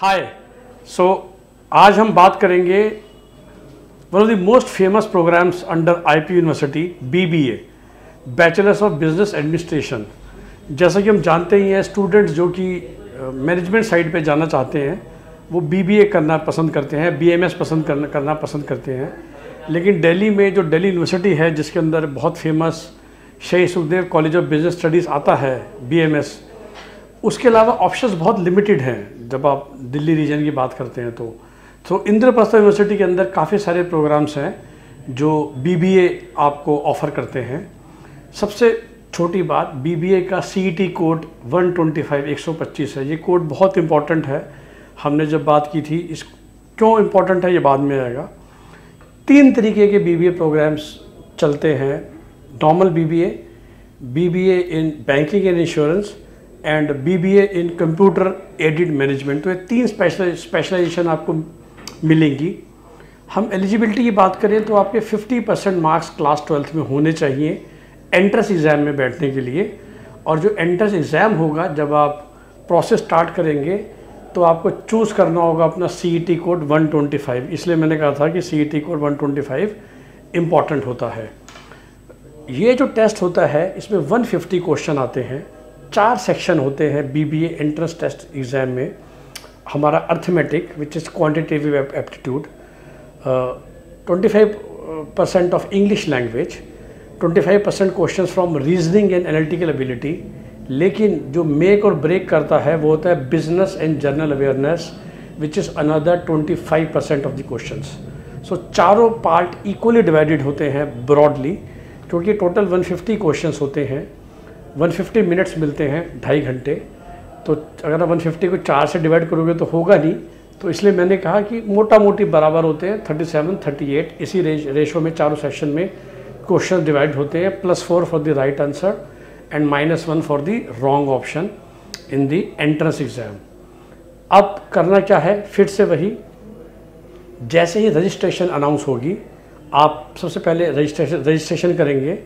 हाय सो आज हम बात करेंगे one of the most famous programmes under IP university BBA, bachelors of business administration. जैसा कि हम जानते ही हैं, स्टूडेंट्स जो कि मैनेजमेंट साइड पे जाना चाहते हैं वो बीबीए करना पसंद करते हैं, बीएमएस करना पसंद करते हैं। लेकिन दिल्ली में जो दिल्ली यूनिवर्सिटी है, जिसके अंदर बहुत फेमस शहीद Sukhdev college of business studies आता है बीएमएस, उसके अलावा ऑप्शंस बहुत लिमिटेड हैं। जब आप दिल्ली रीजन की बात करते हैं तो इंद्रप्रस्थ यूनिवर्सिटी के अंदर काफ़ी सारे प्रोग्राम्स हैं जो बीबीए आपको ऑफ़र करते हैं। सबसे छोटी बात, बीबीए का सीईटी कोड 125 है। ये कोड बहुत इंपॉर्टेंट है। हमने जब बात की थी, इस क्यों इम्पोर्टेंट है ये बाद में आएगा। 3 तरीके के बीबीए प्रोग्राम्स चलते हैं: normal BBA, BBA in banking and insurance and BBA in computer aided management. तो ये 3 स्पेशलाइजेशन आपको मिलेंगी। हम एलिजिबिलिटी की बात करें तो आपके 50% मार्क्स क्लास 12th में होने चाहिए एंट्रेंस एग्ज़ाम में बैठने के लिए। और जो एंट्रेंस एग्ज़ाम होगा, जब आप प्रोसेस स्टार्ट करेंगे तो आपको चूज़ करना होगा अपना सीईटी कोड 125। इसलिए मैंने कहा था कि सीईटी कोड 125 इम्पॉर्टेंट होता है। ये जो टेस्ट होता है, इसमें 150 क्वेश्चन आते हैं। 4 सेक्शन होते हैं बीबीए एंट्रेंस टेस्ट एग्ज़ाम में। हमारा arithmetic which is quantitative aptitude, 25% of English language, 25% question from reasoning and analytical ability. लेकिन जो मेक और ब्रेक करता है वो होता है business and general awareness, which is another 25% of the questions. So चारों पार्ट इक्वली डिवाइडेड होते हैं ब्रॉडली, क्योंकि टोटल 150 क्वेश्चंस होते हैं। 150 मिनट्स मिलते हैं, 2.5 घंटे। तो अगर आप 150 को 4 से डिवाइड करोगे तो होगा नहीं। तो इसलिए मैंने कहा कि मोटा मोटी बराबर होते हैं, 37, 38 इसी रेशो में चारों सेक्शन में क्वेश्चन डिवाइड होते हैं। +4 for the right answer and -1 for the wrong option in the entrance exam. अब करना क्या है, फिर से वही, जैसे ही रजिस्ट्रेशन अनाउंस होगी, आप सबसे पहले रजिस्ट्रेशन करेंगे।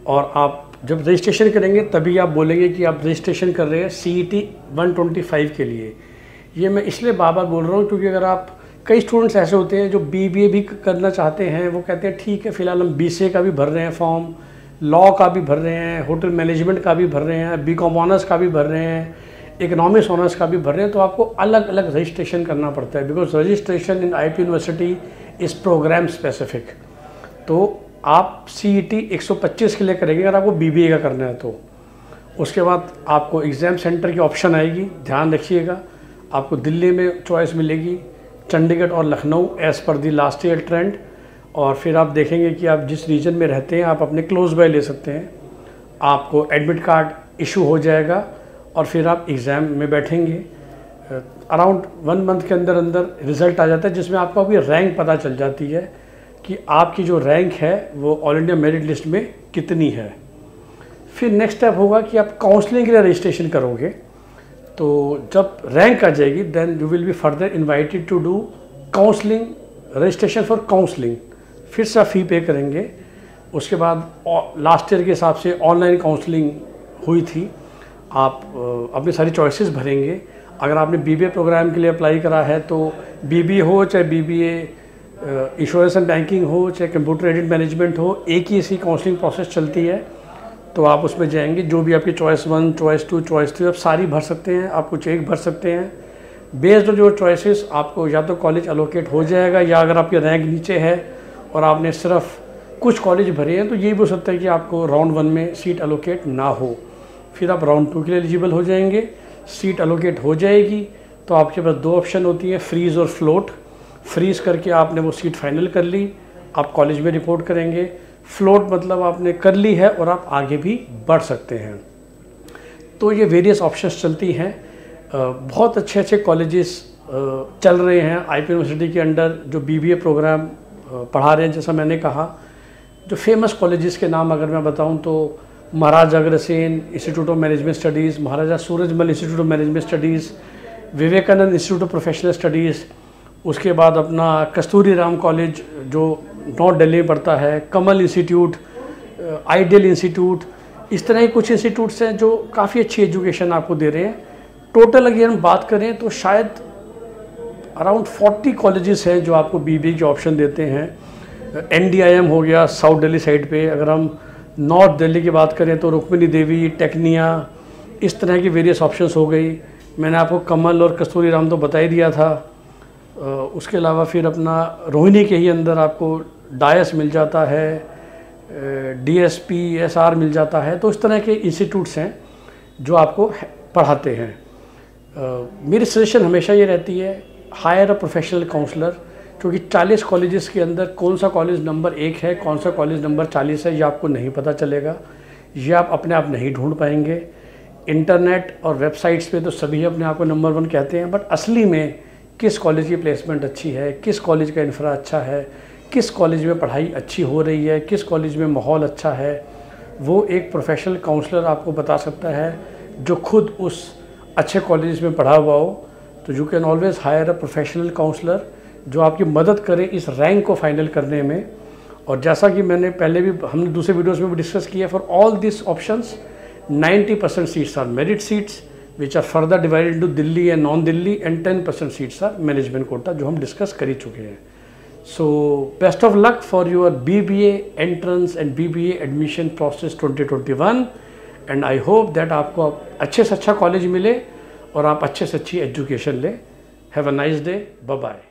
और आप जब रजिस्ट्रेशन करेंगे तभी आप बोलेंगे कि आप रजिस्ट्रेशन कर रहे हैं सीईटी 125 के लिए। ये मैं इसलिए बार-बार बोल रहा हूँ क्योंकि अगर आप, कई स्टूडेंट्स ऐसे होते हैं जो बीबीए भी करना चाहते हैं, वो कहते हैं ठीक है फ़िलहाल हम बीसीए का भी भर रहे हैं फॉर्म, लॉ का भी भर रहे हैं, होटल मैनेजमेंट का भी भर रहे हैं, बीकॉम ऑनर्स का भी भर रहे हैं, इकोनॉमिक्स ऑनर्स का भी भर रहे हैं। तो आपको अलग अलग रजिस्ट्रेशन करना पड़ता है, because registration in IP university is programme specific. तो आप सीईटी 125 के लिए करेंगे अगर आपको बीबीए का करना है तो। उसके बाद आपको एग्ज़ाम सेंटर की ऑप्शन आएगी, ध्यान रखिएगा। आपको दिल्ली में चॉइस मिलेगी, चंडीगढ़ और लखनऊ एज़ पर दी लास्ट ईयर ट्रेंड। और फिर आप देखेंगे कि आप जिस रीजन में रहते हैं आप अपने क्लोज बाय ले सकते हैं। आपको एडमिट कार्ड इशू हो जाएगा और फिर आप एग्ज़ाम में बैठेंगे। अराउंड 1 मंथ के अंदर रिज़ल्ट आ जाता है, जिसमें आपको अभी रैंक पता चल जाती है कि आपकी जो रैंक है वो ऑल इंडिया मेरिट लिस्ट में कितनी है। फिर नेक्स्ट स्टेप होगा कि आप काउंसलिंग के लिए रजिस्ट्रेशन करोगे। तो जब रैंक आ जाएगी then you will be further invited to do counselling, registration for counselling. फिर से आप फ़ी पे करेंगे। उसके बाद लास्ट ईयर के हिसाब से ऑनलाइन काउंसलिंग हुई थी। आप अपनी सारी चॉइसेस भरेंगे। अगर आपने बीबीए प्रोग्राम के लिए अप्लाई करा है तो बीबीए हो चाहे बीबीए इंश्योरेंस एंड बैंकिंग हो चाहे कंप्यूटर एडेड मैनेजमेंट हो, एक ही ऐसी काउंसलिंग प्रोसेस चलती है। तो आप उसमें जाएंगे, जो भी आपकी चॉइस 1, चॉइस 2, चॉइस 3 आप सारी भर सकते हैं। आप कुछ एक भर सकते हैं। बेस्ड ऑन जो चॉइसेस आपको या तो कॉलेज अलोकेट हो जाएगा, या अगर आपकी रैंक नीचे है और आपने सिर्फ कुछ कॉलेज भरे हैं तो ये भी हो सकता है कि आपको राउंड 1 में सीट अलोकेट ना हो। फिर आप राउंड 2 के लिए एलिजिबल हो जाएंगे। सीट अलोकेट हो जाएगी तो आपके पास 2 ऑप्शन होती हैं, फ्रीज़ और फ्लोट। फ्रीज़ करके आपने वो सीट फाइनल कर ली, आप कॉलेज में रिपोर्ट करेंगे। फ्लोट मतलब आपने कर ली है और आप आगे भी बढ़ सकते हैं। तो ये वेरियस ऑप्शंस चलती हैं। बहुत अच्छे अच्छे कॉलेजेस चल रहे हैं आईपी यूनिवर्सिटी के अंडर जो बीबीए प्रोग्राम पढ़ा रहे हैं। जैसा मैंने कहा, जो फेमस कॉलेजेस के नाम अगर मैं बताऊं तो Maharaja Agrasen Institute of Management Studies, Maharaja Surajmal Institute of Management Studies, Vivekananda Institute of Professional Studies, उसके बाद अपना कस्तूरी राम कॉलेज जो नॉर्थ दिल्ली में पड़ता है, कमल इंस्टीट्यूट, आइडियल इंस्टीट्यूट, इस तरह के कुछ इंस्टीट्यूट्स हैं जो काफ़ी अच्छी एजुकेशन आपको दे रहे हैं। टोटल अगर हम बात करें तो शायद अराउंड 40 कॉलेजेस हैं जो आपको बीबीए के ऑप्शन देते हैं। NDIM हो गया साउथ दिल्ली साइड पे, अगर हम नॉर्थ दिल्ली की बात करें तो रुक्मिणी देवी, टेक्निया, इस तरह की वेरियस ऑप्शंस हो गई। मैंने आपको कमल और कस्तूरी राम तो बता ही दिया था। उसके अलावा फिर अपना रोहिणी के ही अंदर आपको डायस मिल जाता है, DSP SR मिल जाता है। तो इस तरह के इंस्टीट्यूट्स हैं जो आपको पढ़ाते हैं। मेरी सजेशन हमेशा ये रहती है, हायर अ प्रोफेशनल काउंसलर, क्योंकि 40 कॉलेजेस के अंदर कौन सा कॉलेज नंबर 1 है, कौन सा कॉलेज नंबर 40 है, ये आपको नहीं पता चलेगा। ये आप अपने आप नहीं ढूंढ पाएंगे। इंटरनेट और वेबसाइट्स पे तो सभी अपने आप को नंबर 1 कहते हैं, बट असली में किस कॉलेज की प्लेसमेंट अच्छी है, किस कॉलेज का इंफ्रा अच्छा है, किस कॉलेज में पढ़ाई अच्छी हो रही है, किस कॉलेज में माहौल अच्छा है, वो एक प्रोफेशनल काउंसलर आपको बता सकता है जो खुद उस अच्छे कॉलेज में पढ़ा हुआ हो। तो you can always hire a professional counsellor जो आपकी मदद करे इस रैंक को फाइनल करने में। और जैसा कि मैंने पहले भी, हमने दूसरे वीडियोस में भी डिस्कस किया, for all this options 90% seats are merit seats which are further divided into Delhi and non Delhi, and 10% seats are management quota, जो हम डिस्कस कर ही चुके हैं। So best of luck for your BBA entrance and BBA admission process 2021, and I hope that आपको अच्छे से अच्छा कॉलेज मिले और आप अच्छे से अच्छी एजुकेशन लें। Have a nice day, bye bye.